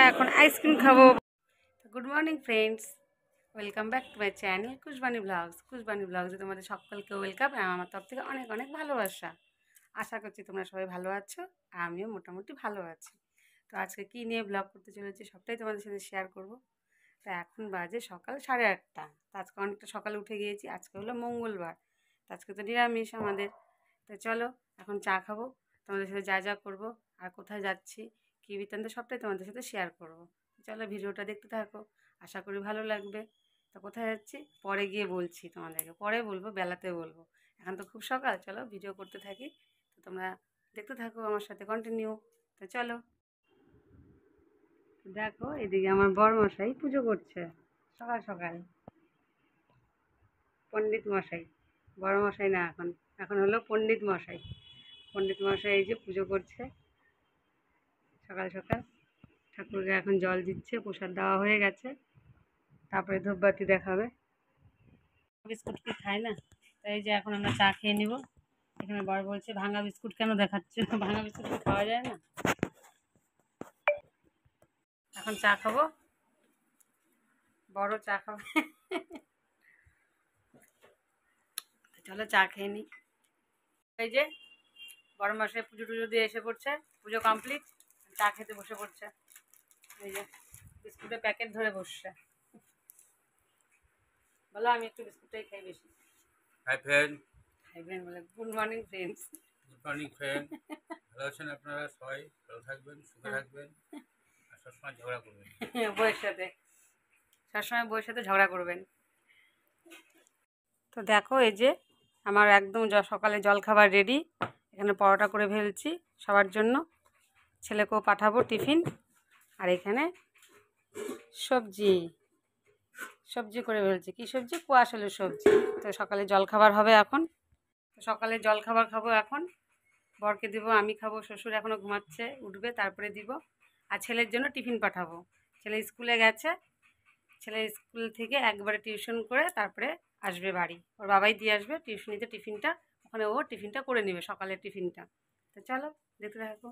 আমরা এখন আইসক্রিম খাবো। Good morning friends, welcome back to my channel Khushbani ব্লগসে তোমাদের সকলকে ওয়েলকাম। আমার তরফ থেকে অনেক অনেক ভালোবাসা। আশা করছি তোমরা সবাই ভালো আছো, আর আমিও মোটামুটি ভালো আছি। তো আজকে কী নিয়ে ব্লগ করতে চলেছি সবটাই তোমাদের সাথে শেয়ার করব। তো এখন বাজে সকাল 8:30। তো আজকে অনেকটা সকালে উঠে গিয়েছি, আজকে হলো মঙ্গলবার, তো আজকে তো নিরামিষ আমাদের। তো চলো এখন চা খাবো, তোমাদের সাথে যা যা করবো আর কোথায় যাচ্ছি কী বৃত্তান্ত সবটাই তোমাদের সাথে শেয়ার করবো। চলো ভিডিওটা দেখতে থাকো, আশা করি ভালো লাগবে। তো কোথায় যাচ্ছি পরে গিয়ে বলছি তোমাদেরকে, পরে বলবো, বেলাতে বলবো। এখন তো খুব সকাল, চলো ভিডিও করতে থাকি। তো তোমরা দেখতে থাকো আমার সাথে কন্টিনিউ। তো চলো দেখো, এদিকে আমার বড়মশাই পুজো করছে সকাল সকাল। পণ্ডিত মশাই, বড়মশাই না, এখন এখন হলো পণ্ডিত মশাই। পণ্ডিত মশাই এই যে পুজো করছে সকাল সকাল। ঠাকুরকে এখন জল দিচ্ছে, প্রসাদ দেওয়া হয়ে গেছে, তারপরে ধূপবাতি দেখাবে। বিস্কুট কি খায় না, তাই যে এখন আমরা চা খেয়ে নিব। এখানে বড় বলছে ভাঙা বিস্কুট কেন দেখাচ্ছে, ভাঙা বিস্কুট কি খাওয়া যায় না। এখন চা খাবো, বড় চা খাবে। চলো চা খেয়ে নিই। এই যে বড় মাসে পুজো টুজো দিয়ে এসে পড়ছে, পুজো কমপ্লিট, চা খেতে বসে পড়ছে। এই যে বিস্কুটের প্যাকেট ধরে বসছে। বলো আমি একটু বিস্কুটটাই খাই বেশি। Hi friend. হাই ফ্রেন্ড বলে good morning friends. Good morning friend. ভালো আছেন আপনারা সবাই? ভালো থাকবেন, সুখে থাকবেন, আর সবসময় ঝগড়া করবেন বউয়ের সাথে, সবসময় বউয়ের সাথে ঝগড়া করবেন। তো দেখো এই যে আমার একদম সকালে জলখাবার রেডি। এখানে পরোটা করে ফেলছি সবার জন্য, ছেলেকেও পাঠাবো টিফিন। আর এখানে সবজি সবজি করে ফেলছি, কী সবজি, কুয়াশ আলুর সবজি। তো সকালে জলখাবার হবে এখন। তো সকালে জলখাবার খাবো এখন, বরকে দিব, আমি খাবো, শ্বশুর এখনও ঘুমাচ্ছে, উঠবে তারপরে দিব। আর ছেলের জন্য টিফিন পাঠাবো। ছেলে স্কুলে গেছে, ছেলে স্কুল থেকে একবারে টিউশন করে তারপরে আসবে বাড়ি, ওর বাবাই দিয়ে আসবে টিউশনিতে টিফিনটা, ওখানে ও টিফিনটা করে নেবে সকালের টিফিনটা। তো চলো দেখতে থাকো।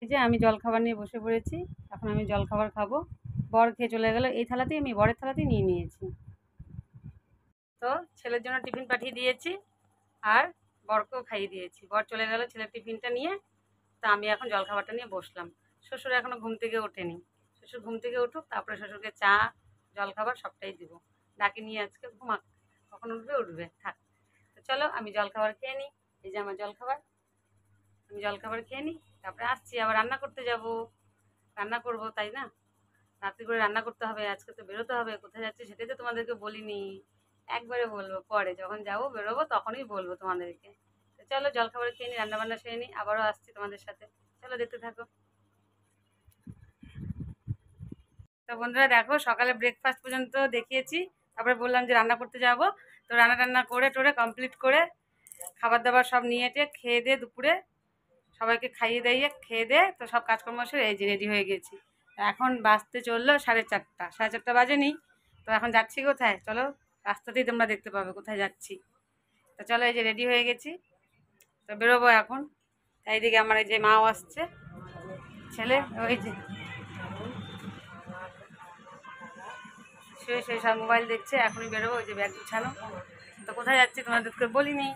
এই যে আমি জলখাবার নিয়ে বসে পড়েছি, এখন আমি জলখাবার খাবো। বর খেয়ে চলে গেলো, এই থালাতেই, আমি বরের থালাতেই নিয়ে নিয়েছি। তো ছেলের জন্য টিফিন পাঠিয়ে দিয়েছি, আর বরকেও খাইয়ে দিয়েছি। বর চলে গেল ছেলের টিফিনটা নিয়ে। তা আমি এখন জলখাবারটা নিয়ে বসলাম। শ্বশুর এখনও ঘুম থেকে ওঠেনি, শ্বশুর ঘুম থেকে উঠুক, তারপরে শ্বশুরকে চা জলখাবার সবটাই দিব। ডাকি নিয়ে আজকে ঘুমাক, কখন উঠবে উঠবে, থাক। তো চলো আমি জলখাবার খেয়ে নিই। এই যে আমার জলখাবার, আমি জলখাবার খেয়ে নিই, তারপরে আসছি আবার রান্না করতে যাব। রান্না করব তাই না, রাত্রি করে রান্না করতে হবে, আজকে তো বেরোতে হবে। কোথায় যাচ্ছি সেটাই তো তোমাদেরকে বলিনি, একবারে বলবো পরে, যখন যাবো বেরোবো তখনই বলবো তোমাদেরকে। তো চলো জলখাবার খেয়ে নিই, রান্নাবান্না সেরে নিই, আবারও আসছি তোমাদের সাথে। চলো দেখতে থাকো। তো বন্ধুরা দেখো, সকালে ব্রেকফাস্ট পর্যন্ত দেখিয়েছি, তারপরে বললাম যে রান্না করতে যাব। তো রান্না টান্না করে টোরে কমপ্লিট করে, খাবার দাবার সব নিয়ে খেয়ে দিয়ে দুপুরে সবাইকে খাইয়ে দাইয়ে খেয়ে দিয়ে তো সব কাজকর্ম সেরে এই যে রেডি হয়ে গেছি। এখন বাজতে চললো 4:30, 4:30 বাজেনি। তো এখন যাচ্ছি কোথায়, চলো রাস্তাতেই তোমরা দেখতে পাবে কোথায় যাচ্ছি। তো চলো এই যে রেডি হয়ে গেছি, তো বেরোবো এখন। এইদিকে আমার এই যে মাও আসছে, ছেলে ওই যে সেই সব মোবাইল দেখছে, এখনই বেরোবো, ওই যে ব্যাগ গুছানো। তো কোথায় যাচ্ছি তোমাদেরকে বলিনি,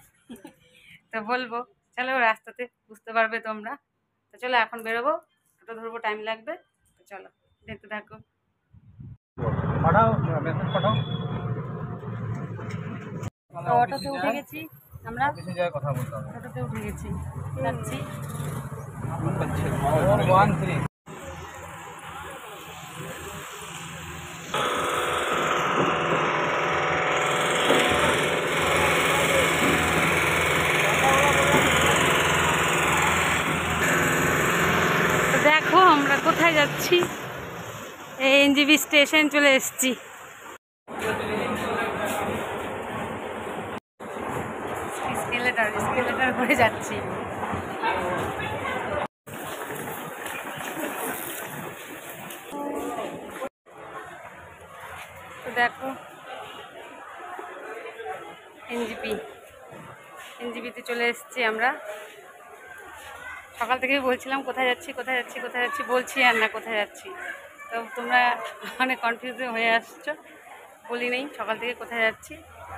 তো বলবো, চলো রাস্তাতে বুঝতে পারবে তোমরা। তো চলো এখন বেরোবো, অটো ধরবো, টাইম লাগবে। তো চলো দেখতে থাকো। তো অটোতে উঠে গেছি আমরা, অটোতে উঠে গেছি, যাচ্ছি। তো দেখো আমরা কোথায় যাচ্ছি, এনজিবি স্টেশন চলে এসেছি। স্কেলেটার করে যাচ্ছি। তো দেখো এনজিপিতে চলে এসেছি আমরা, সকাল থেকেই বলছিলাম কোথায় যাচ্ছি কোথায় যাচ্ছি কোথায় যাচ্ছি, বলছি আর না কোথায় যাচ্ছি। তো তোমরা অনেক কনফিউজ হয়ে আসছো, বলি নেই সকাল থেকে কোথায় যাচ্ছি।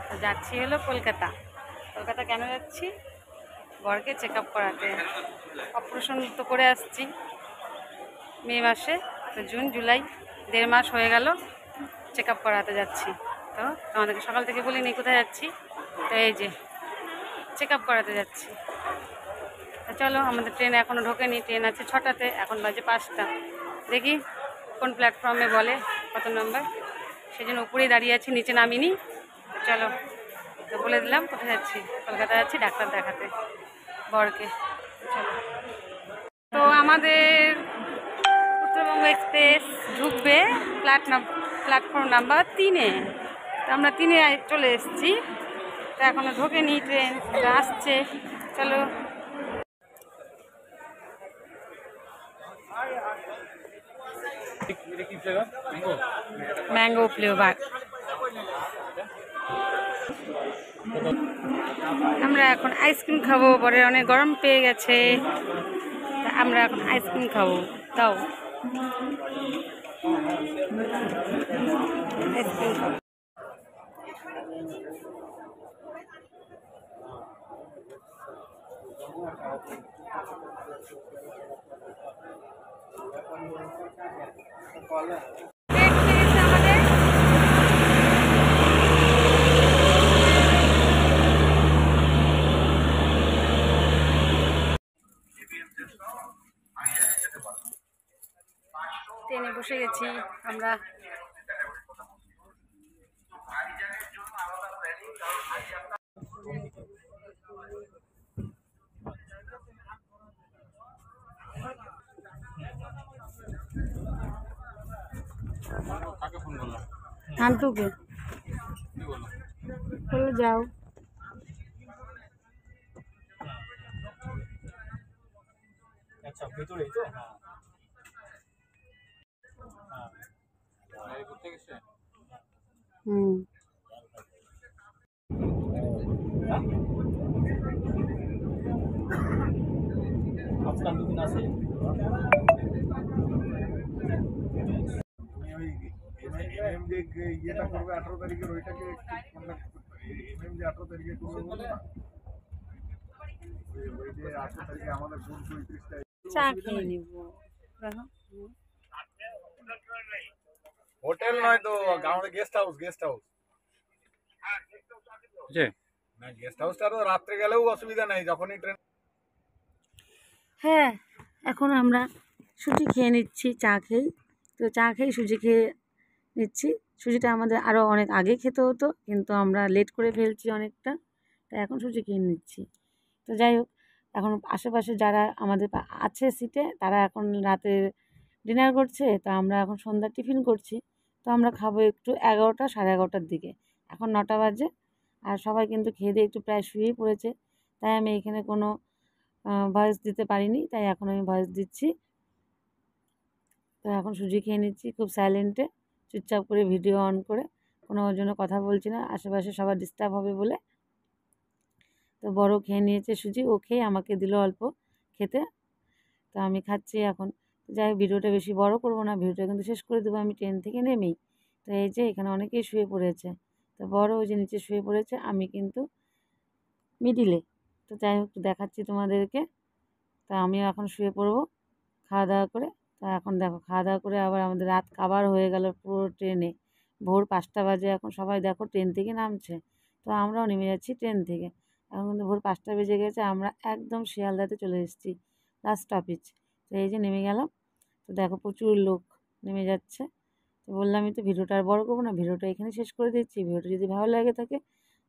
তো যাচ্ছি হলো কলকাতা। কলকাতা কেন যাচ্ছি? বরকে চেক আপ করাতে। অপারেশন তো করে আসছি মে মাসে, তো জুন জুলাই 1.5 মাস হয়ে গেল চেক আপ করাতে যাচ্ছি। তো তোমাদেরকে সকাল থেকে বলি নেই কোথায় যাচ্ছি। তো এই যে চেক আপ করাতে যাচ্ছি। তো চলো, আমাদের ট্রেন এখনও ঢোকেনি, ট্রেন আছে 6টাতে, এখন বাজে 5টা। দেখি কোন প্ল্যাটফর্মে বলে কত নম্বর, সেই জন্য উপরেই দাঁড়িয়ে আছি, নিচে নামিনি। তো চলো, তো বলে দিলাম কোথায় যাচ্ছি। কলকাতা যাচ্ছি ডাক্তার দেখাতে বরকে। চলো, তো আমাদের উত্তরবঙ্গ এক্সপ্রেস ঢুকবে প্ল্যাটফর্ম নাম্বার 3-এ। তো আমরা 3-এ চলে এসেছি। তো এখনও ঢোকেনি ট্রেন, আসছে। চলো, ম্যাঙ্গো ফ্লেভার। আমরা এখন আইসক্রিম খাবো, পরে অনেক গরম পেয়ে গেছে, তা আমরা এখন আইসক্রিম খাবো। তাও আইসক্রিম খাবো। ট্রেনে বসে গেছি আমরা। আন্টুকে বলে যাও। আচ্ছা, ভিতরেই তো? হুম, আজকাল দুদিন আছে। তুমি ওই এমএম যে ইয়েটা করবে 18 তারিখের, ওইটাকে কন্ট্যাক্ট করতে পারি। এমএম যে 18 তারিখে করবে বলো না, ওই যে 18 তারিখে আমাদের বোন 35টা। চা খেয়ে নিব। হোটেল নয় তো, আমাদের গেস্ট হাউস। না, গেস্ট হাউসটা তো রাত্রে গেলেও অসুবিধা নাই, যখনই ট্রেন। হ্যাঁ, এখন আমরা সুজি খেয়ে নিচ্ছি চা খেয়েই। তো চা খেয়ে সুজি খেয়ে নিচ্ছি। সুজিটা আমাদের আরও অনেক আগে খেতে হতো, কিন্তু আমরা লেট করে ফেলছি অনেকটা, তাই এখন সুজি খেয়ে নিচ্ছি। তো যাই হোক, এখন আশেপাশে যারা আমাদের আছে সিটে, তারা এখন রাতে ডিনার করছে, তো আমরা এখন সন্ধ্যার টিফিন করছি। তো আমরা খাবো একটু 11টা, 11:30টার দিকে। এখন 9টা বাজে, আর সবাই কিন্তু খেয়ে দিয়ে একটু প্রায় শুয়েই পড়েছে। তাই আমি এখানে কোনো ভয়েস দিতে পারিনি, তাই এখন আমি ভয়েস দিচ্ছি। তো এখন সুজি খেয়ে নিচ্ছি খুব সাইলেন্টে, চুপচাপ করে ভিডিও অন করে, কোনো ওর জন্য কথা বলছি না, আশেপাশে সবার ডিস্টার্ব হবে বলে। তো বড় খেয়ে নিয়েছে সুজি, ও খেয়ে আমাকে দিল অল্প খেতে। তো আমি খাচ্ছি এখন। যাই হোক, ভিডিওটা বেশি বড় করবো না, ভিডিওটা কিন্তু শেষ করে দেবো আমি ট্রেন থেকে নেমেই। তো এই যে এখানে অনেকেই শুয়ে পড়েছে। তো বড় ওই যে নিচে শুয়ে পড়েছে, আমি কিন্তু মিডিলে। তো যাই হোক, দেখাচ্ছি তোমাদেরকে। তা আমিও এখন শুয়ে পড়বো খাওয়া দাওয়া করে। তা এখন দেখো, খাওয়া দাওয়া করে আবার আমাদের রাত কাবার হয়ে গেল পুরো ট্রেনে। ভোর 5টা বাজে, এখন সবাই দেখো ট্রেন থেকে নামছে। তো আমরাও নেমে যাচ্ছি ট্রেন থেকে। এখন কিন্তু ভোর 5টা বেজে গেছে, আমরা একদম শিয়ালদাতে চলে এসেছি, লাস্ট স্টপেজ। তো এই যে নেমে গেলাম। তো দেখো প্রচুর লোক নেমে যাচ্ছে। তো বললামই তো, ভিডিওটা আর বড় করবো না, ভিডিওটা এখানে শেষ করে দিচ্ছি। ভিডিওটা যদি ভালো লাগে থাকে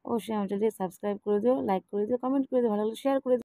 অবশ্যই আমার চ্যানেলটি সাবস্ক্রাইব করে দিও, লাইক করে দিও, কমেন্ট করে দিও, ভালো লাগলে শেয়ার করে দিও।